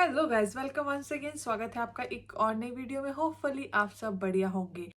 Hello guys, welcome once again. स्वागत है आपका एक और नई वीडियो में। होपफुली आप सब बढ़िया होंगे।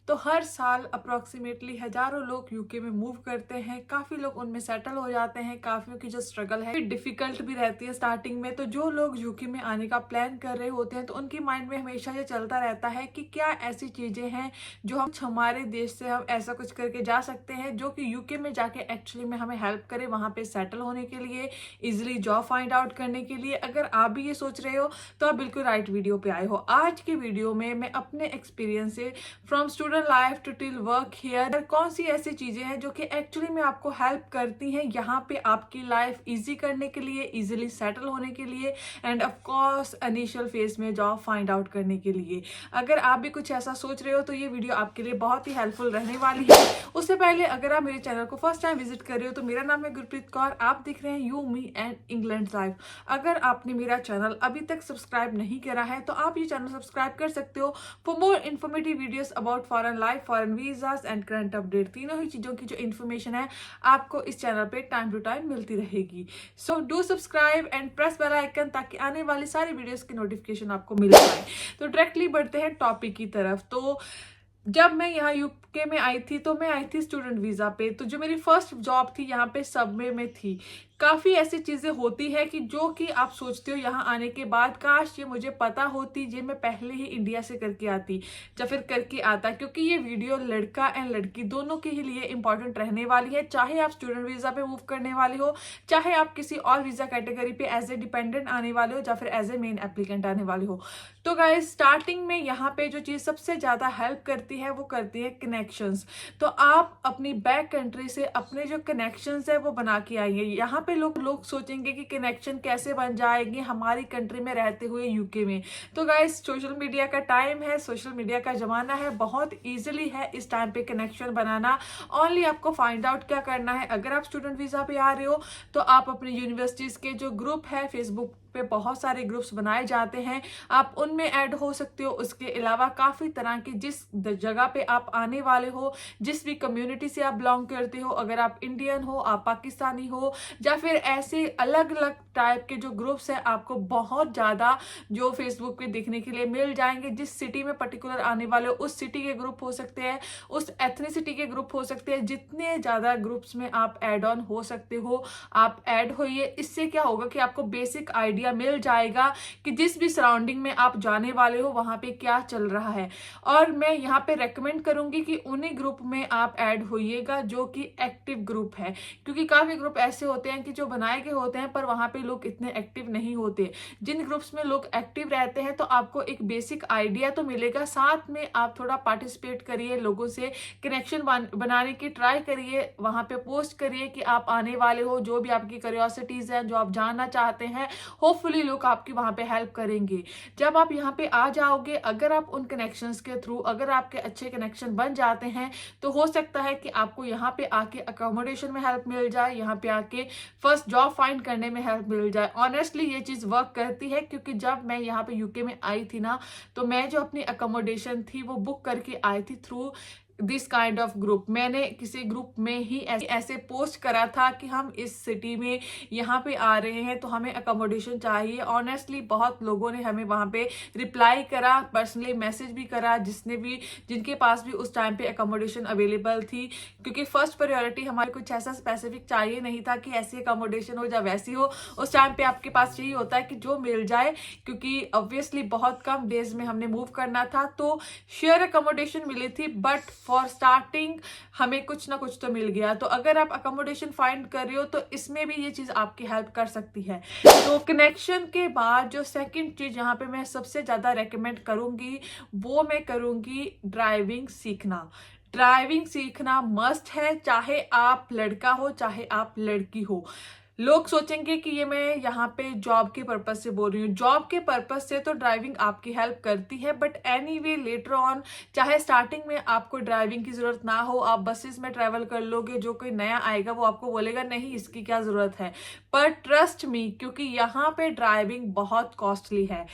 तो हर साल अप्रोक्सीमेटली हजारों लोग यूके में मूव करते हैं। काफी लोग उनमें सेटल हो जाते हैं। काफियों की जो स्ट्रगल है डिफिकल्ट भी रहती है स्टार्टिंग में। तो जो लोग यूके में आने का प्लान कर रहे होते हैं तो उनकी माइंड में हमेशा ये चलता रहता है कि क्या ऐसी चीजें हैं जो हम हमारे देश से हम ऐसा कुछ करके जा सकते हैं जो कि यूके में जाके एक्चुअली में हमें हेल्प करे वहां पे सेटल होने के लिए, इजिली जॉब फाइंड आउट करने के लिए। अगर आप भी ये सोच रहे हो तो आप बिल्कुल राइट वीडियो पे आए हो। आज की वीडियो में मैं अपने एक्सपीरियंस से from student life to till work here कौन सी ऐसी चीजें हैं जो कि एक्चुअली में आपको हेल्प करती हैं यहाँ पे आपकी लाइफ इजी करने के लिए, इजीली सेटल होने के लिए end of course initial phase में जॉब फाइंड आउट करने के लिए। अगर आप भी कुछ ऐसा सोच रहे हो तो ये वीडियो आपके लिए बहुत ही हेल्पफुल रहने वाली है। उससे पहले अगर आप मेरे चैनल को फर्स्ट टाइम विजिट कर रहे हो तो मेरा नाम है गुरप्रीत कौर। आप देख रहे हैं you me and England life. अगर आपने मेरा चैनल अभी तक सब्सक्राइब नहीं करा है तो आप ये चैनल सब्सक्राइब कर सकते हो for more informative videos about foreign life, foreign visas and current update. तीनों ही चीजों की जो इन्फॉर्मेशन है आपको इस चैनल पे टाइम टू टाइम मिलती रहेगी। So do subscribe and press bell icon ताकि आने वाली सारी वीडियोस की नोटिफिकेशन आपको मिल जाए। तो डायरेक्टली बढ़ते हैं टॉपिक की तरफ। तो जब मैं यहाँ यूके में आई थी तो मैं आई थी स्टूडेंट वीजा पे। तो जो मेरी फर्स्ट जॉब थी यहाँ पे सबवे में थी। काफी ऐसी चीजें होती है कि जो कि आप सोचते हो यहाँ आने के बाद काश ये मुझे पता होती, ये मैं पहले ही इंडिया से करके आती या फिर करके आता। क्योंकि ये वीडियो लड़का एंड लड़की दोनों के ही लिए इंपॉर्टेंट रहने वाली है। चाहे आप स्टूडेंट वीजा पे मूव करने वाले हो, चाहे आप किसी और वीजा कैटेगरी पे एज ए डिपेंडेंट आने वाले हो या फिर एज ए मेन एप्लीकेंट आने वाले हो। तो गाइस, स्टार्टिंग में यहाँ पे जो चीज सबसे ज्यादा हेल्प करती है वो करती है कनेक्शंस। तो आप अपनी बैक कंट्री से अपने जो कनेक्शंस है वो बना के आइए। यहाँ पे लोग सोचेंगे कि कनेक्शन कैसे बन जाएंगे हमारी कंट्री में रहते हुए यूके में। तो गाइस, सोशल मीडिया का टाइम है, सोशल मीडिया का जमाना है, बहुत इजीली है इस टाइम पे कनेक्शन बनाना। ओनली आपको फाइंड आउट क्या करना है। अगर आप स्टूडेंट वीजा पे आ रहे हो तो आप अपने यूनिवर्सिटीज के जो ग्रुप है, फेसबुक पे बहुत सारे ग्रुप्स बनाए जाते हैं, आप उनमें ऐड हो सकते हो। उसके अलावा काफी तरह की जिस जगह पे आप आने वाले हो, जिस भी कम्युनिटी से आप बिलोंग करते हो, अगर आप इंडियन हो, आप पाकिस्तानी हो या फिर ऐसे अलग अलग टाइप के जो ग्रुप्स हैं आपको बहुत ज्यादा जो फेसबुक पे देखने के लिए मिल जाएंगे। जिस सिटी में पर्टिकुलर आने वाले हो उस सिटी के ग्रुप हो सकते हैं, उस एथनिसिटी के ग्रुप हो सकते हैं। जितने ज्यादा ग्रुप्स में आप ऐड ऑन हो सकते हो आप ऐड होइए। इससे क्या होगा कि आपको बेसिक आइडिया मिल जाएगा कि जिस भी सराउंडिंग में आप जाने वाले हो वहां पे क्या चल रहा है। और मैं यहाँ पे रेकमेंड करूंगी कि उन्हीं ग्रुप में आप ऐड होइएगा जो कि एक्टिव ग्रुप है। क्योंकि काफी ग्रुप ऐसे होते हैं कि जो बनाए गए होते हैं पर वहां पे लोग इतने एक्टिव नहीं होते। जिन ग्रुप्स में लोग एक्टिव रहते हैं तो आपको एक बेसिक आइडिया तो मिलेगा, साथ में आप थोड़ा पार्टिसिपेट करिए, लोगों से कनेक्शन बनाने की ट्राई करिए, वहां पे पोस्ट करिए कि आप आने वाले हो, जो भी आपकी क्यूरियोसिटीज हैं, जो आप जानना चाहते हैं। होपफुली लोग आपकी वहां पे हेल्प करेंगे। जब आप यहाँ पे आ जाओगे, अगर आप उन कनेक्शंस के थ्रू अगर आपके अच्छे कनेक्शन बन जाते हैं तो हो सकता है कि आपको यहाँ पे आके अकोमोडेशन में हेल्प मिल जाए, यहाँ पे आके फर्स्ट जॉब फाइंड करने में हेल्प मिल जाए। ऑनेस्टली ये चीज वर्क करती है। क्योंकि जब मैं यहाँ पे यूके में आई थी ना, तो मैं जो अपनी अकोमोडेशन थी वो बुक करके आई थी through this kind of group. मैंने किसी ग्रुप में ही ऐसे पोस्ट करा था कि हम इस सिटी में यहाँ पे आ रहे हैं तो हमें अकोमोडेशन चाहिए। ऑनेस्टली बहुत लोगों ने हमें वहां पे रिप्लाई करा, पर्सनली मैसेज भी करा, जिनके पास भी उस टाइम पे अकोमोडेशन अवेलेबल थी। क्योंकि फर्स्ट प्रायोरिटी हमारे कुछ ऐसा स्पेसिफिक चाहिए नहीं था कि ऐसी अकोमोडेशन हो या वैसी हो। उस टाइम पे आपके पास यही होता है कि जो मिल जाए, क्योंकि ऑब्वियसली बहुत कम डेज में हमने मूव करना था। तो शेयर अकोमोडेशन मिली थी बट फॉर स्टार्टिंग हमें कुछ ना कुछ तो मिल गया। तो अगर आप अकोमोडेशन फाइंड कर रहे हो तो इसमें भी ये चीज आपकी हेल्प कर सकती है। तो कनेक्शन के बाद जो सेकंड चीज यहाँ पे मैं सबसे ज्यादा रेकमेंड करूंगी वो मैं करूंगी ड्राइविंग सीखना। ड्राइविंग सीखना मस्ट है, चाहे आप लड़का हो चाहे आप लड़की हो। लोग सोचेंगे कि ये मैं यहाँ पे जॉब के पर्पज से बोल रही हूँ। जॉब के पर्पज से तो ड्राइविंग आपकी हेल्प करती है, बट एनीवे लेटर ऑन, चाहे स्टार्टिंग में आपको ड्राइविंग की जरूरत ना हो, आप बसेस में ट्रेवल कर लोगे, जो कोई नया आएगा वो आपको बोलेगा नहीं इसकी क्या जरूरत है। पर ट्रस्ट मी, क्योंकि यहाँ पे ड्राइविंग बहुत कॉस्टली है।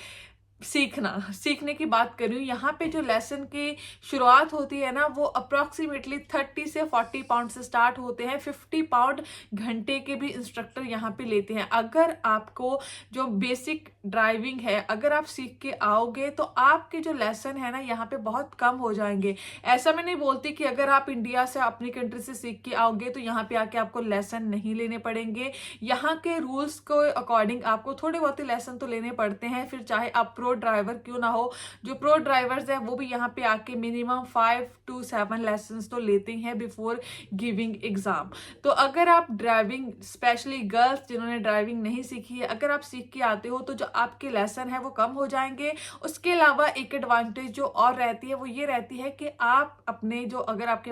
सीखने की बात कर रही हूँ। यहाँ पे जो लेसन की शुरुआत होती है ना, वो अप्रॉक्सीमेटली 30 से 40 पाउंड से स्टार्ट होते हैं। 50 पाउंड घंटे के भी इंस्ट्रक्टर यहाँ पे लेते हैं। अगर आपको जो बेसिक ड्राइविंग है अगर आप सीख के आओगे तो आपके जो लेसन है ना यहाँ पे बहुत कम हो जाएंगे। ऐसा मैं नहीं बोलती कि अगर आप इंडिया से अपनी कंट्री से सीख के आओगे तो यहाँ पे आके आपको लेसन नहीं लेने पड़ेंगे। यहाँ के रूल्स को अकॉर्डिंग आपको थोड़े बहुत ही लेसन तो लेने पड़ते हैं, फिर चाहे आप प्रो ड्राइवर क्यों ना हो। जो प्रो ड्राइवर्स है वो भी यहाँ पे आके मिनिमम 5 to 7 लेसन तो लेते हैं बिफोर गिविंग एग्जाम। तो अगर आप ड्राइविंग, स्पेशली गर्ल्स जिन्होंने ड्राइविंग नहीं सीखी है, अगर आप सीख के आते हो तो जो आपके लेसन है वो कम हो जाएंगे। उसके अलावा एक एडवांटेज जो और रहती है वो ये रहती है कि आप अपने जो, अगर आपके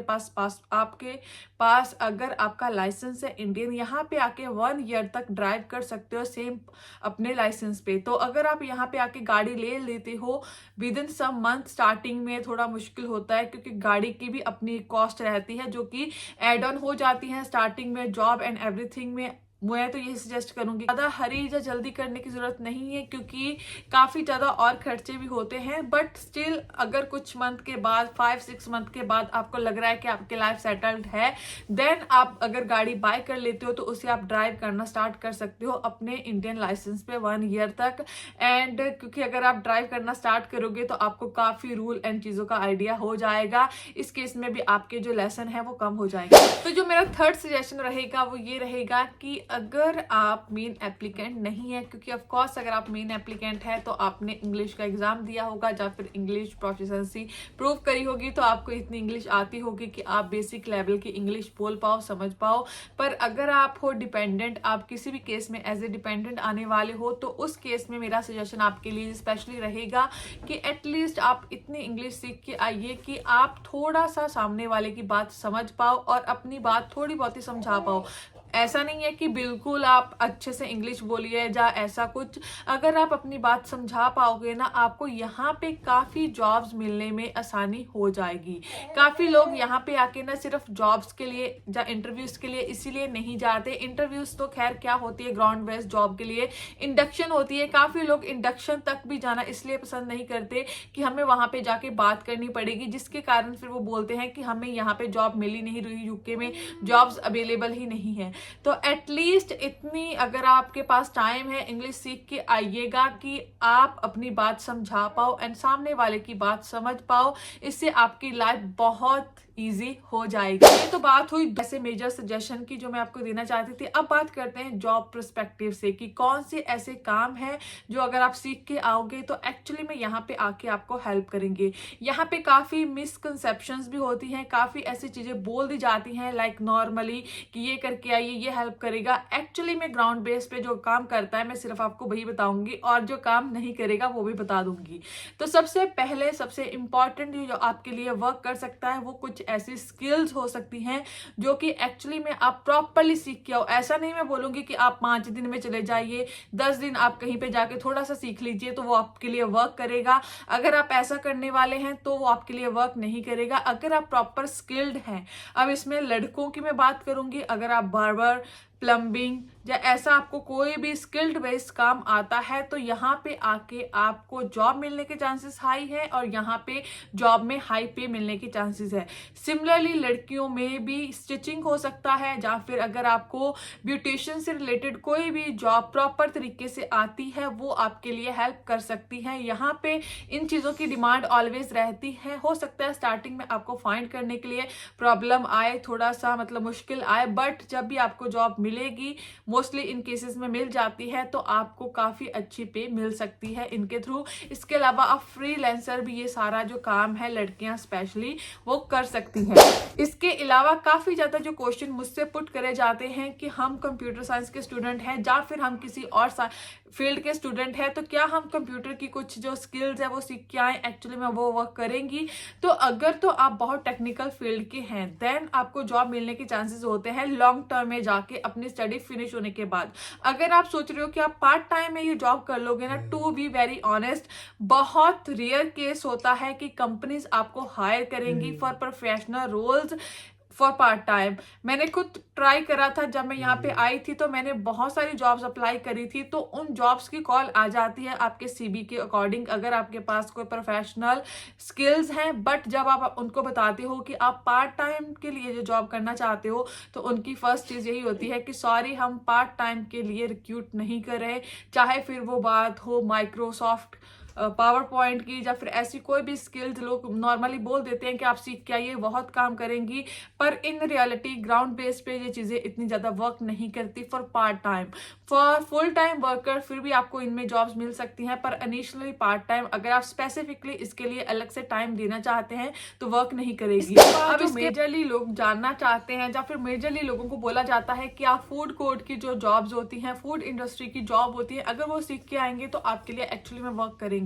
पास अगर आपका लाइसेंस है इंडियन, यहाँ पे आके 1 ईयर तक ड्राइव कर सकते हो सेम अपने लाइसेंस पे। तो अगर आप यहाँ पे आके गाड़ी ले लेते हो within some month, starting में थोड़ा मुश्किल होता है क्योंकि गाड़ी की भी अपनी कॉस्ट रहती है जो कि एड ऑन हो जाती है स्टार्टिंग में जॉब एंड एवरीथिंग में। मैं तो यही सजेस्ट करूंगी ज़्यादा हरी या जल्दी करने की जरूरत नहीं है क्योंकि काफ़ी ज़्यादा और खर्चे भी होते हैं। बट स्टिल अगर कुछ मंथ के बाद, 5-6 मंथ के बाद आपको लग रहा है कि आपकी लाइफ सेटल्ड है, देन आप अगर गाड़ी बाय कर लेते हो तो उसे आप ड्राइव करना स्टार्ट कर सकते हो अपने इंडियन लाइसेंस पे 1 ईयर तक। एंड क्योंकि अगर आप ड्राइव करना स्टार्ट करोगे तो आपको काफ़ी रूल एंड चीज़ों का आइडिया हो जाएगा। इस केस में भी आपके जो लेसन है वो कम हो जाएंगे। तो जो मेरा थर्ड सजेशन रहेगा वो ये रहेगा कि अगर आप मेन एप्लीकेंट नहीं है, क्योंकि ऑफ कोर्स अगर आप मेन एप्लीकेंट है तो आपने इंग्लिश का एग्जाम दिया होगा या फिर इंग्लिश प्रोफिशिएंसी प्रूव करी होगी, तो आपको इतनी इंग्लिश आती होगी कि आप बेसिक लेवल की इंग्लिश बोल पाओ, समझ पाओ। पर अगर आप हो डिपेंडेंट, आप किसी भी केस में एज ए डिपेंडेंट आने वाले हो, तो उस केस में मेरा सजेशन आपके लिए स्पेशली रहेगा कि एटलीस्ट आप इतनी इंग्लिश सीख के आइए कि आप थोड़ा सा सामने वाले की बात समझ पाओ और अपनी बात थोड़ी बहुत ही समझा पाओ। ऐसा नहीं है कि बिल्कुल आप अच्छे से इंग्लिश बोलिए या ऐसा कुछ। अगर आप अपनी बात समझा पाओगे ना, आपको यहाँ पे काफ़ी जॉब्स मिलने में आसानी हो जाएगी। काफ़ी लोग यहाँ पे आके ना सिर्फ जॉब्स के लिए या इंटरव्यूज के लिए इसीलिए नहीं जाते। इंटरव्यूज तो खैर क्या होती है, ग्राउंड बेस्ड जॉब के लिए इंडक्शन होती है। काफ़ी लोग इंडक्शन तक भी जाना इसलिए पसंद नहीं करते कि हमें वहाँ पे जाके बात करनी पड़ेगी, जिसके कारण फिर वो बोलते हैं कि हमें यहाँ पे जॉब मिल ही नहीं रही, यूके में जॉब्स अवेलेबल ही नहीं है। तो एटलीस्ट इतनी अगर आपके पास टाइम है, इंग्लिश सीख के आइएगा कि आप अपनी बात समझा पाओ एंड सामने वाले की बात समझ पाओ। इससे आपकी लाइफ बहुत इजी हो जाएगी। ये तो बात हुई ऐसे मेजर सजेशन की जो मैं आपको देना चाहती थी। अब बात करते हैं जॉब पर्सपेक्टिव से कि कौन से ऐसे काम हैं जो अगर आप सीख के आओगे तो एक्चुअली में यहाँ पे आके आपको हेल्प करेंगे। यहाँ पे काफ़ी मिसकंसेप्शंस भी होती हैं, काफ़ी ऐसी चीज़ें बोल दी जाती हैं लाइक नॉर्मली कि ये करके आइए, ये हेल्प करेगा। एक्चुअली में ग्राउंड बेस पे जो काम करता है मैं सिर्फ आपको वही बताऊंगी और जो काम नहीं करेगा वो भी बता दूंगी। तो सबसे पहले सबसे इंपॉर्टेंट जो आपके लिए वर्क कर सकता है वो कुछ ऐसी स्किल्स हो सकती हैं जो कि एक्चुअली में आप प्रॉपरली सीख के आओ। ऐसा नहीं मैं बोलूंगी कि आप 5 दिन में चले जाइए, 10 दिन आप कहीं पे जाके थोड़ा सा सीख लीजिए तो वो आपके लिए वर्क करेगा। अगर आप ऐसा करने वाले हैं तो वो आपके लिए वर्क नहीं करेगा। अगर आप प्रॉपर स्किल्ड हैं, अब इसमें लड़कों की मैं बात करूंगी, अगर आप बार्बर, प्लम्बिंग या ऐसा आपको कोई भी स्किल्ड बेस्ड काम आता है तो यहाँ पे आके आपको जॉब मिलने के चांसेस हाई है और यहाँ पे जॉब में हाई पे मिलने के चांसेस है। सिमिलरली लड़कियों में भी स्टिचिंग हो सकता है या फिर अगर आपको ब्यूटिशियन से रिलेटेड कोई भी जॉब प्रॉपर तरीके से आती है वो आपके लिए हेल्प कर सकती है। यहाँ पे इन चीज़ों की डिमांड ऑलवेज रहती है। हो सकता है स्टार्टिंग में आपको फाइंड करने के लिए प्रॉब्लम आए, थोड़ा सा मतलब मुश्किल आए, बट जब भी आपको जॉब मिलेगी, मोस्टली इन केसेस में मिल जाती है, तो आपको काफी अच्छी पे मिल सकती है इनके थ्रू। इसके अलावा आप फ्रीलांसर भी ये सारा जो काम है लड़कियां स्पेशली वो कर सकती हैं। इसके अलावा काफी ज्यादा जो क्वेश्चन मुझसे पुट करे जाते हैं कि हम कंप्यूटर साइंस के स्टूडेंट हैं या फिर हम किसी और फील्ड के स्टूडेंट हैं, तो क्या हम कंप्यूटर की कुछ जो स्किल्स है वो सीख के आए, एक्चुअली में वो वर्क करेंगी? तो अगर तो आप बहुत टेक्निकल फील्ड के हैं देन आपको जॉब मिलने के चांसेस होते हैं लॉन्ग टर्म में जाके अपनी स्टडी फिनिश होने के बाद। अगर आप सोच रहे हो कि आप पार्ट टाइम में ये जॉब कर लोगे ना, टू बी वेरी ऑनेस्ट, बहुत रेयर केस होता है कि कंपनीज आपको हायर करेंगी for professional roles for part time. मैंने खुद ट्राई करा था, जब मैं यहाँ पे आई थी तो मैंने बहुत सारी जॉब्स अप्लाई करी थी, तो उन जॉब्स की कॉल आ जाती है आपके सीवी के अकॉर्डिंग, अगर आपके पास कोई प्रोफेशनल स्किल्स हैं। बट जब आप उनको बताते हो कि आप पार्ट टाइम के लिए जो जॉब करना चाहते हो, तो उनकी फर्स्ट चीज़ यही होती है कि सॉरी, हम पार्ट टाइम के लिए रिक्रूट नहीं कर रहे, चाहे फिर वो बात हो माइक्रोसॉफ्ट पावर पॉइंट की, या फिर ऐसी कोई भी स्किल्स लोग नॉर्मली बोल देते हैं कि आप सीख के आइए, बहुत काम करेंगी, पर इन रियलिटी ग्राउंड बेस पे ये चीज़ें इतनी ज़्यादा वर्क नहीं करती for part time. For full time worker फिर भी आपको इनमें जॉब्स मिल सकती हैं, पर इनिशियली पार्ट टाइम अगर आप स्पेसिफिकली इसके लिए अलग से टाइम देना चाहते हैं तो वर्क नहीं करेगी। अब मेजरली लोग जानना चाहते हैं, या फिर मेजरली लोगों को बोला जाता है कि आप फूड कोर्ट की जो जॉब्स होती हैं, फूड इंडस्ट्री की जॉब होती है, अगर वो सीख के आएंगे तो आपके लिए एक्चुअली में वर्क करेंगे।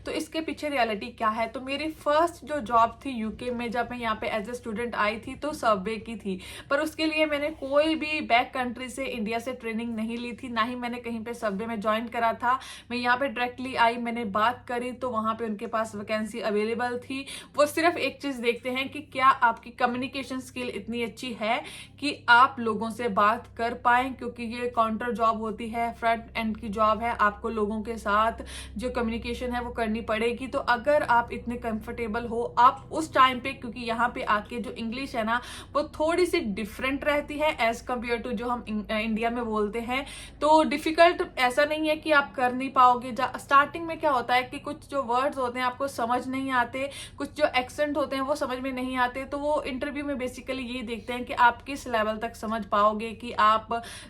तो इसके पीछे रियलिटी क्या है? तो मेरी फर्स्ट जो जॉब थी यूके में, जब मैं यहाँ पे एज ए स्टूडेंट आई थी, तो सबवे की थी, पर उसके लिए मैंने कोई भी बैक कंट्री से, इंडिया से ट्रेनिंग नहीं ली थी, ना ही मैंने कहीं पे सबवे में ज्वाइन करा था। मैं यहाँ पे डायरेक्टली आई, मैंने बात करी, तो वहां पे उनके पास वैकेंसी अवेलेबल थी। वो सिर्फ एक चीज देखते हैं कि क्या आपकी कम्युनिकेशन स्किल इतनी अच्छी है कि आप लोगों से बात कर पाए, क्योंकि ये काउंटर जॉब होती है, फ्रंट एंड की जॉब है, आपको लोगों के साथ जो कम्युनिकेशन है वो करनी पड़ेगी। तो अगर आप इतने कंफर्टेबल हो, आप उस टाइम पे, क्योंकि यहाँ पे आके जो इंग्लिश है ना वो थोड़ी सी डिफरेंट रहती है एज कम्पेयर टू जो हम इंडिया में बोलते हैं, तो डिफिकल्ट ऐसा नहीं है कि आप कर नहीं पाओगे। स्टार्टिंग में क्या होता है कि कुछ जो वर्ड्स होते हैं आपको समझ नहीं आते, कुछ जो एक्सेंट होते हैं वो समझ में नहीं आते, तो वो इंटरव्यू में बेसिकली ये देखते हैं कि आप किस लेवल तक समझ पाओगे, कि आप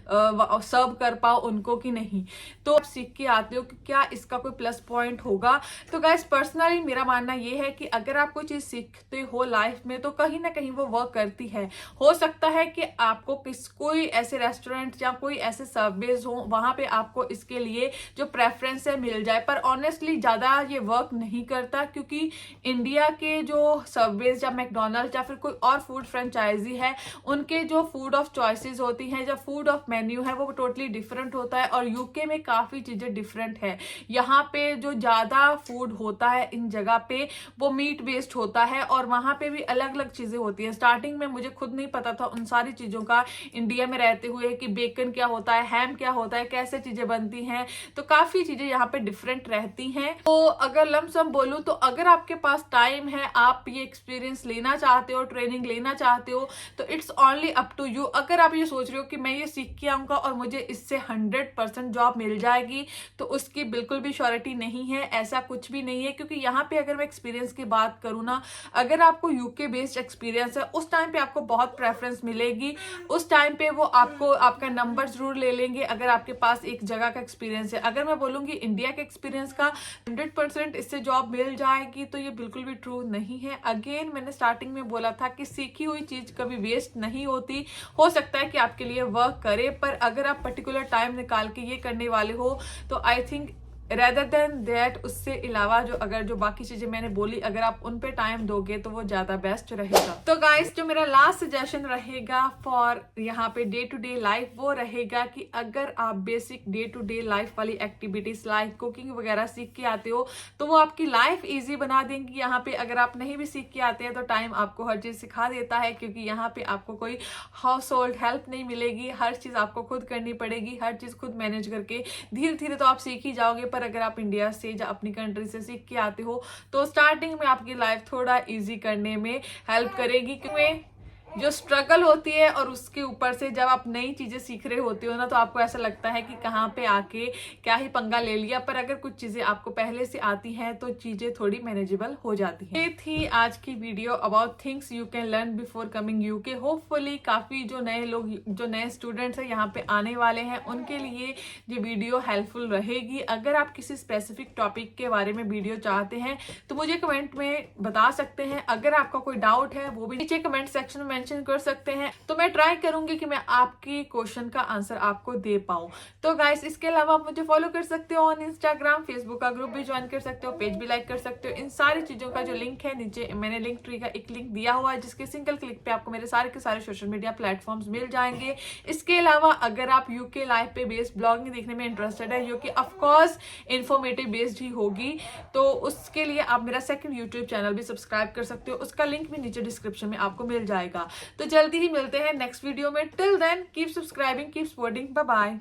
सर्व कर पाओ उनको कि नहीं। तो आप सीख के आते हो कि क्या इसका कोई प्लस पॉइंट होगा। तो गाइस, पर्सनली मेरा मानना ये है कि अगर आप कोई चीज सीखते हो लाइफ में, तो कहीं ना कहीं वो वर्क करती है। हो सकता है कि आपको कोई ऐसे रेस्टोरेंट या कोई ऐसे सर्विस हो, वहां पे आपको इसके लिए जो प्रेफरेंस है मिल जाए, पर ऑनेस्टली ज्यादा ये वर्क नहीं करता, क्योंकि इंडिया के जो सर्विस या मैकडोनल्ड या फिर कोई और फूड फ्रेंचाइजी है, उनके जो फूड ऑफ चॉइसेस होती हैं, या फूड ऑफ मेन्यू है, वो टोटली डिफरेंट होता है। और यूके में काफी चीजें डिफरेंट है। यहाँ पे जो ज्यादा फूड होता है इन जगह पे, वो मीट बेस्ड होता है, और वहां पे भी अलग अलग चीजें होती है। स्टार्टिंग में मुझे खुद नहीं पता था उन सारी चीजों का, इंडिया में रहते हुए, कि बेकन क्या होता है, हैम क्या होता है, कैसे चीजें बनती हैं। तो काफी चीजें यहाँ पे डिफरेंट रहती हैं। तो अगर लमसम बोलूं, तो अगर आपके पास टाइम है, आप ये एक्सपीरियंस लेना चाहते हो, ट्रेनिंग लेना चाहते हो, तो it's only up to you. अगर आप ये सोच रहे हो कि मैं ये सीख के आऊंगा और मुझे इससे 100% जॉब मिल जाएगी, तो उसकी बिल्कुल भी श्योरिटी नहीं है, ऐसा कुछ भी नहीं है। क्योंकि यहाँ पे अगर मैं एक्सपीरियंस की बात करूँ ना, अगर आपको यूके बेस्ड एक्सपीरियंस है, उस टाइम पे आपको बहुत प्रेफरेंस मिलेगी। उस टाइम पे वो आपको आपका नंबर जरूर ले लेंगे अगर आपके पास एक जगह का एक्सपीरियंस है। अगर मैं बोलूंगी इंडिया के एक्सपीरियंस का 100% इससे जॉब मिल जाएगी, तो ये बिल्कुल भी ट्रू नहीं है। अगेन, मैंने स्टार्टिंग में बोला था कि सीखी हुई चीज कभी वेस्ट नहीं होती। हो सकता है कि आपके लिए वर्क करे, पर अगर आप पर्टिकुलर टाइम निकाल के ये करने वाले हो, तो I think rather than that, उससे अलावा जो बाकी चीजें मैंने बोली, अगर आप उन पे टाइम दोगे तो वो ज्यादा बेस्ट रहेगा। तो गाइस, जो मेरा लास्ट सजेशन रहेगा फॉर यहाँ पे डे टू डे लाइफ, वो रहेगा कि अगर आप basic day to day life वाली एक्टिविटीज लाइक कुकिंग वगैरह सीख के आते हो, तो वो आपकी लाइफ ईजी बना देंगी। यहाँ पे अगर आप नहीं भी सीख के आते हैं, तो टाइम आपको हर चीज सिखा देता है, क्योंकि यहाँ पे आपको कोई हाउस होल्ड हेल्प नहीं मिलेगी, हर चीज आपको खुद करनी पड़ेगी, हर चीज खुद मैनेज करके धीरे धीरे तो आप सीख ही जाओगे। पर अगर आप इंडिया से या अपनी कंट्री से सीख के आते हो, तो स्टार्टिंग में आपकी लाइफ थोड़ा इजी करने में हेल्प करेगी, क्योंकि जो स्ट्रगल होती है, और उसके ऊपर से जब आप नई चीजें सीख रहे होते हो ना, तो आपको ऐसा लगता है कि कहाँ पे आके क्या ही पंगा ले लिया। पर अगर कुछ चीजें आपको पहले से आती हैं, तो चीजें थोड़ी मैनेजेबल हो जाती हैं। ये थी आज की video about things you can learn before coming UK. Hopefully काफी जो नए लोग, जो नए स्टूडेंट्स हैं यहाँ पे आने वाले हैं, उनके लिए ये वीडियो हेल्पफुल रहेगी। अगर आप किसी स्पेसिफिक टॉपिक के बारे में वीडियो चाहते हैं, तो मुझे कमेंट में बता सकते हैं। अगर आपका कोई डाउट है, वो भी नीचे कमेंट सेक्शन में मेंशन कर सकते हैं, तो मैं ट्राई करूंगी कि मैं आपकी क्वेश्चन का आंसर आपको दे पाऊं। तो गाइस, इसके अलावा आप मुझे फॉलो कर सकते हो ऑन इंस्टाग्राम, फेसबुक का ग्रुप भी ज्वाइन कर सकते हो, पेज भी लाइक कर सकते हो। इन सारी चीजों का जो लिंक है, नीचे मैंने लिंक ट्री का एक लिंक दिया हुआ है, जिसके सिंगल क्लिक पे आपको मेरे सारे के सारे सोशल मीडिया प्लेटफॉर्म्स मिल जाएंगे। इसके अलावा अगर आप यूके लाइफ पे बेस्ड ब्लॉगिंग देखने में इंटरेस्टेड है, जो कि ऑफकोर्स इंफॉर्मेटिव बेस्ड ही होगी, तो उसके लिए आप मेरा सेकंड यूट्यूब चैनल भी सब्सक्राइब कर सकते हो। उसका लिंक भी नीचे डिस्क्रिप्शन में आपको मिल जाएगा। तो जल्दी ही मिलते हैं नेक्स्ट वीडियो में। Till then keep subscribing, keep supporting, bye bye.